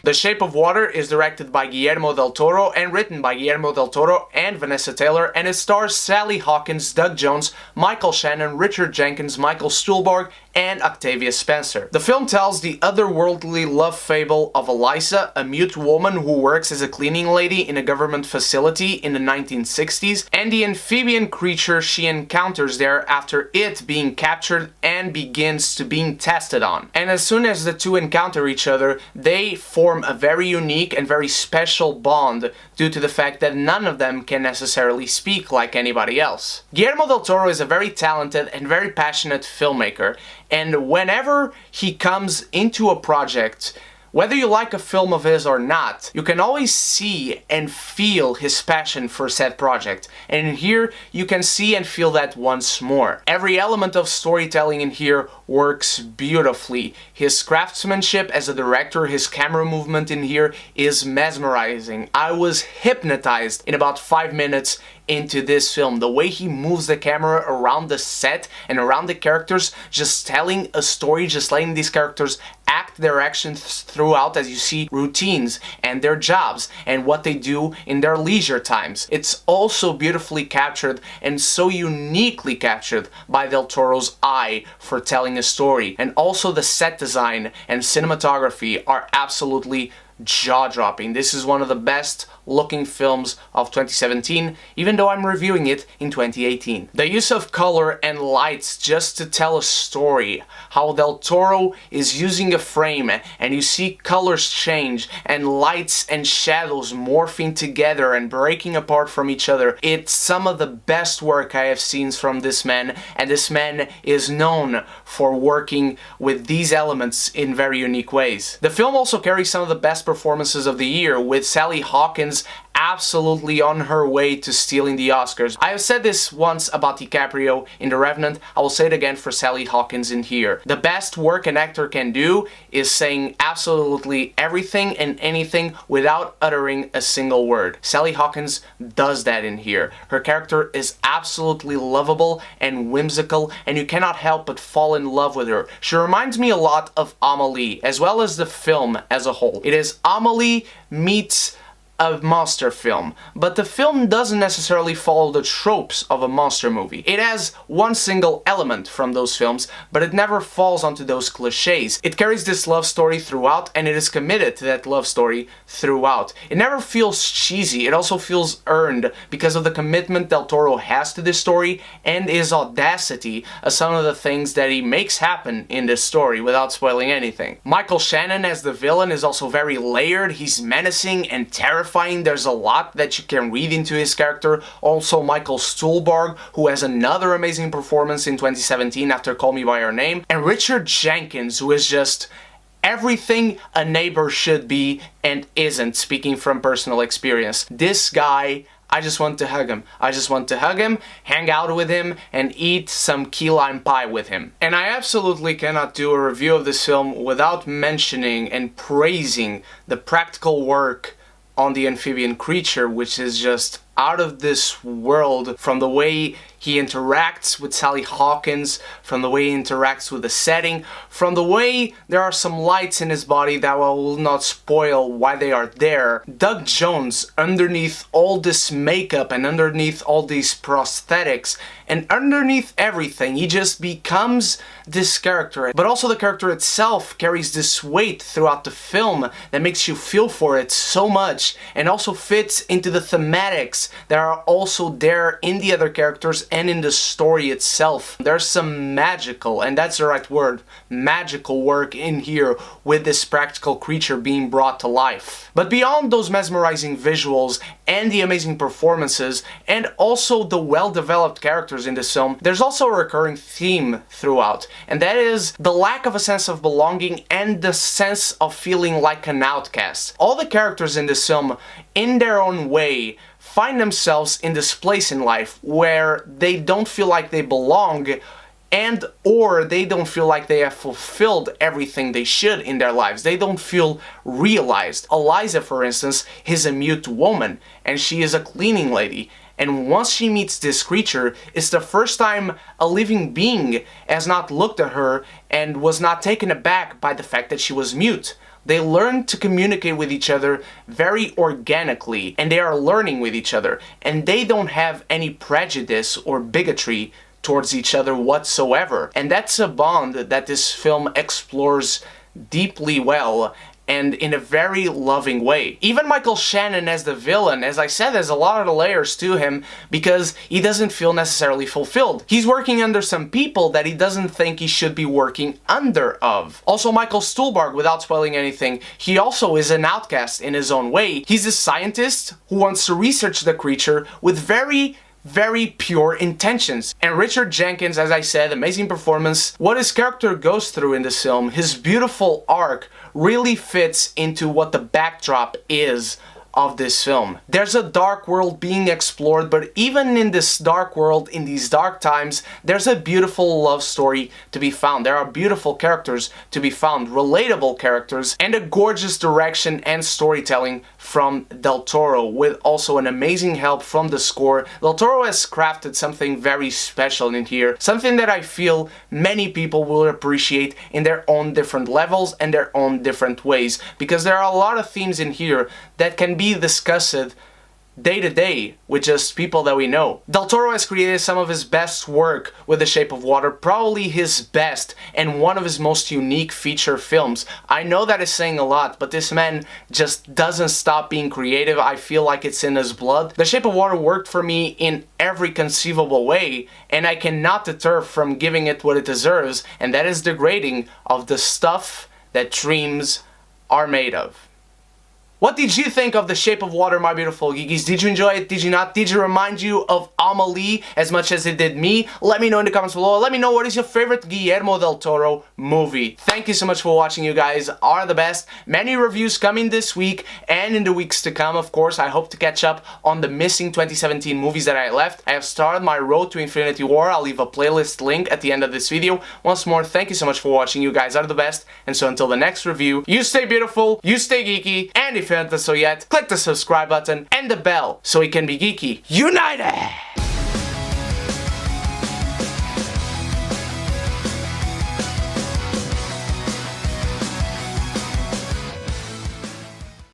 The Shape of Water is directed by Guillermo del Toro and written by Guillermo del Toro and Vanessa Taylor, and it stars Sally Hawkins, Doug Jones, Michael Shannon, Richard Jenkins, Michael Stuhlbarg, and Octavia Spencer. The film tells the otherworldly love fable of Eliza, a mute woman who works as a cleaning lady in a government facility in the 1960s, and the amphibian creature she encounters there after it being captured and begins to being tested on. And as soon as the two encounter each other, they form a very unique and very special bond due to the fact that none of them can necessarily speak like anybody else. Guillermo del Toro is a very talented and very passionate filmmaker, and whenever he comes into a project, whether you like a film of his or not, you can always see and feel his passion for said project. And here, you can see and feel that once more. Every element of storytelling in here works beautifully. His craftsmanship as a director, his camera movement in here is mesmerizing. I was hypnotized in about 5 minutes into this film. The way he moves the camera around the set and around the characters, just telling a story, just letting these characters act their actions throughout as you see routines and their jobs and what they do in their leisure times. It's also beautifully captured and so uniquely captured by Del Toro's eye for telling a story. And also the set design and cinematography are absolutely jaw-dropping. This is one of the best looking films of 2017, even though I'm reviewing it in 2018. The use of color and lights just to tell a story, how Del Toro is using a frame and you see colors change and lights and shadows morphing together and breaking apart from each other. It's some of the best work I have seen from this man, and this man is known for working with these elements in very unique ways. The film also carries some of the best performances of the year, with Sally Hawkins absolutely on her way to stealing the Oscars. I have said this once about DiCaprio in The Revenant, I will say it again for Sally Hawkins in here. The best work an actor can do is saying absolutely everything and anything without uttering a single word. Sally Hawkins does that in here. Her character is absolutely lovable and whimsical, and you cannot help but fall in love with her. She reminds me a lot of Amelie, as well as the film as a whole. It is Amelie meets a monster film, but the film doesn't necessarily follow the tropes of a monster movie. It has one single element from those films, but it never falls onto those cliches. It carries this love story throughout, and it is committed to that love story throughout. It never feels cheesy, it also feels earned because of the commitment Del Toro has to this story and his audacity of some of the things that he makes happen in this story without spoiling anything. Michael Shannon as the villain is also very layered. He's menacing and terrifying. There's a lot that you can read into his character. Also Michael Stuhlbarg, who has another amazing performance in 2017 after Call Me By Your Name. And Richard Jenkins, who is just everything a neighbor should be and isn't, speaking from personal experience. This guy, I just want to hug him. I just want to hug him, hang out with him, and eat some key lime pie with him. And I absolutely cannot do a review of this film without mentioning and praising the practical work on the amphibian creature, which is just out of this world, from the way he interacts with Sally Hawkins, from the way he interacts with the setting, from the way there are some lights in his body that I will not spoil why they are there. Doug Jones, underneath all this makeup and underneath all these prosthetics and underneath everything, he just becomes this character. But also the character itself carries this weight throughout the film that makes you feel for it so much, and also fits into the thematics that are also there in the other characters and in the story itself. There's some magical, and that's the right word, magical work in here with this practical creature being brought to life. But beyond those mesmerizing visuals and the amazing performances, and also the well-developed characters in this film, there's also a recurring theme throughout, and that is the lack of a sense of belonging and the sense of feeling like an outcast. All the characters in this film, in their own way, find themselves in this place in life where they don't feel like they belong, and or they don't feel like they have fulfilled everything they should in their lives. They don't feel realized. Eliza, for instance, is a mute woman, and she is a cleaning lady. And once she meets this creature, it's the first time a living being has not looked at her and was not taken aback by the fact that she was mute. They learn to communicate with each other very organically, and they are learning with each other, and they don't have any prejudice or bigotry towards each other whatsoever. And that's a bond that this film explores deeply well and in a very loving way. Even Michael Shannon as the villain, as I said, there's a lot of layers to him because he doesn't feel necessarily fulfilled. He's working under some people that he doesn't think he should be working under of. Also, Michael Stuhlbarg, without spoiling anything, he also is an outcast in his own way. He's a scientist who wants to research the creature with very pure intentions. And Richard Jenkins, as I said, amazing performance. What his character goes through in this film, his beautiful arc, really fits into what the backdrop is of this film. There's a dark world being explored, but even in this dark world, in these dark times, there's a beautiful love story to be found. There are beautiful characters to be found, relatable characters, and a gorgeous direction and storytelling from Del Toro, with also an amazing help from the score. Del Toro has crafted something very special in here, something that I feel many people will appreciate in their own different levels and their own different ways, because there are a lot of themes in here that can be discussed day to day with just people that we know. Del Toro has created some of his best work with The Shape of Water, probably his best and one of his most unique feature films. I know that is saying a lot, but this man just doesn't stop being creative. I feel like it's in his blood. The Shape of Water worked for me in every conceivable way, and I cannot deter from giving it what it deserves, and that is the grading of the stuff that dreams are made of. What did you think of The Shape of Water, my beautiful geekies? Did you enjoy it? Did you not? Did it remind you of Amelie as much as it did me? Let me know in the comments below. Let me know what is your favorite Guillermo del Toro movie. Thank you so much for watching. You guys are the best. Many reviews coming this week and in the weeks to come, of course. I hope to catch up on the missing 2017 movies that I left. I have started my road to Infinity War. I'll leave a playlist link at the end of this video. Once more, thank you so much for watching. You guys are the best. And so until the next review, you stay beautiful, you stay geeky, and if you haven't done so yet, click the subscribe button and the bell so we can be geeky united!